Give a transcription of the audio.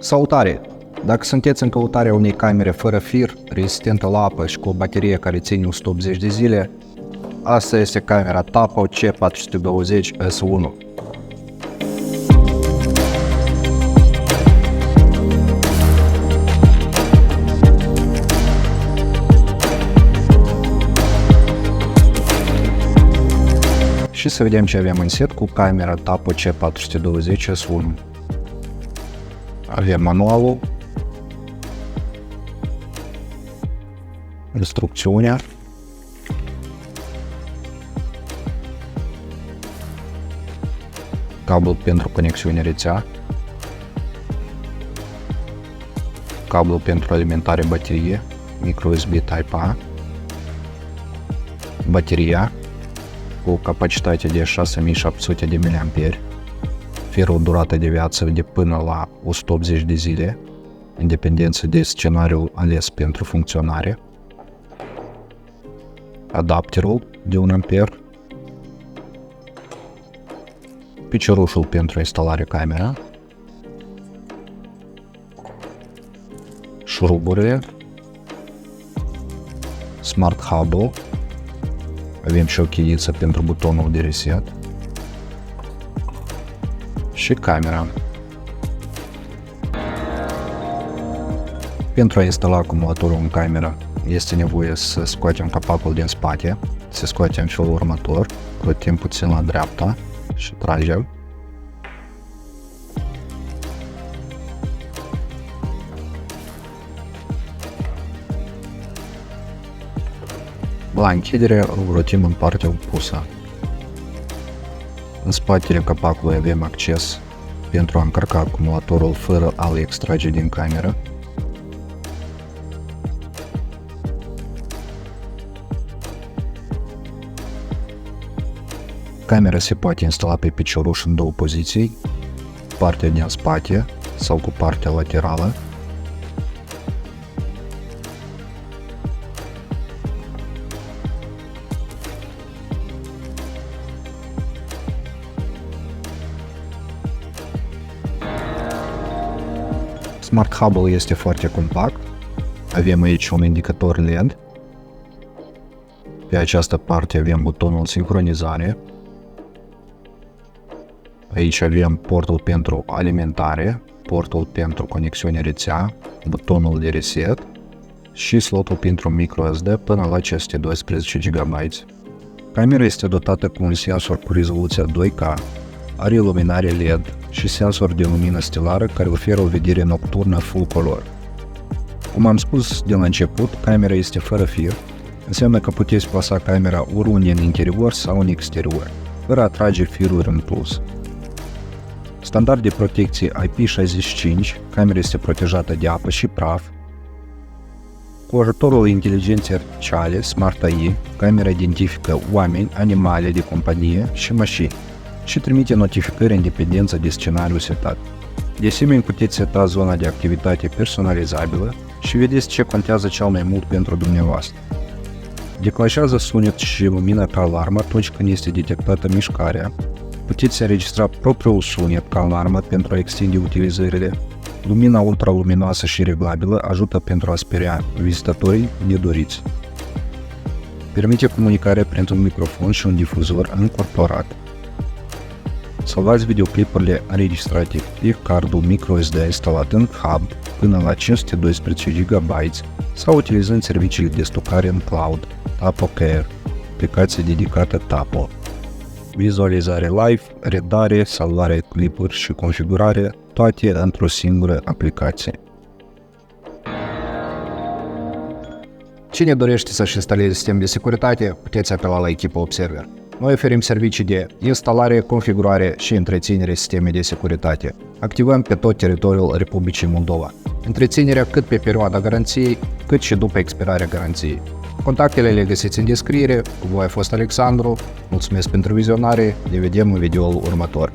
Salutare! Dacă sunteți în căutarea unei camere fără fir, rezistentă la apă și cu o baterie care ține 180 de zile, asta este camera Tapo C420S1. Și să vedem ce avem în set cu camera Tapo C420S1. Avem manualul, instrucțiunea, cablu pentru conexiune rețea, cablu pentru alimentare baterie, micro USB Type-A, bateria cu capacitate de 6700 de mAh, firul durată de viață de până la 180 de zile, în dependență de scenariul ales pentru funcționare, adapterul de 1 A, piciorușul pentru instalare camera, șuruburile, Smart Hub-ul, avem și o cheiță pentru butonul de reset și camera. Pentru a instala acumulatorul în cameră este nevoie să scoatem capacul din spate, să scoatem în felul următor, rotim puțin la dreapta și tragem. La închidere îl rotim în partea opusă. În spatele capacului avem acces pentru a încărca acumulatorul fără a-l extrage din cameră. Camera se poate instala pe picioruș în două poziții, partea din spate sau cu partea laterală. Smart Hub-ul este foarte compact. Avem aici un indicator LED. Pe această parte avem butonul sincronizare. Aici avem portul pentru alimentare, portul pentru conexiune rețea, butonul de reset și slotul pentru microSD până la 512 GB. Camera este dotată cu un sensor cu rezoluția 2K, are iluminare LED și sensor de lumină stelară care oferă o vedere nocturnă full color. Cum am spus de la început, camera este fără fir, înseamnă că puteți plasa camera oriunde în interior sau în exterior, fără a trage firuri în plus. Standard de protecție IP65, camera este protejată de apă și praf. Cu ajutorul inteligenței artificiale Smart AI, camera identifică oameni, animale de companie și mașini și trimite notificări în dependență de scenariul setat. De asemenea, puteți seta zona de activitate personalizabilă și vedeți ce contează cel mai mult pentru dumneavoastră. Declanșează sunet și lumină ca alarmă atunci când este detectată mișcarea. Puteți înregistra propriul sunet ca alarmă pentru a extinde utilizările. Lumina ultraluminoasă și reglabilă ajută pentru a speria vizitatorii nedoriți. Permite comunicarea printr-un microfon și un difuzor încorporat. Salvați videoclipurile înregistrate pe cardul microSD instalat în hub până la 512 GB sau utilizând serviciile de stocare în cloud Tapo Care, aplicație dedicată Tapo. Vizualizare live, redare, salvare clipuri și configurare, toate într-o singură aplicație. Cine dorește să-și instaleze sistem de securitate, puteți apela la echipa Observer. Noi oferim servicii de instalare, configurare și întreținere sisteme de securitate. Activăm pe tot teritoriul Republicii Moldova. Întreținerea cât pe perioada garanției, cât și după expirarea garanției. Contactele le găsiți în descriere. Cu voi a fost Alexandru. Mulțumesc pentru vizionare. Ne vedem în videoul următor.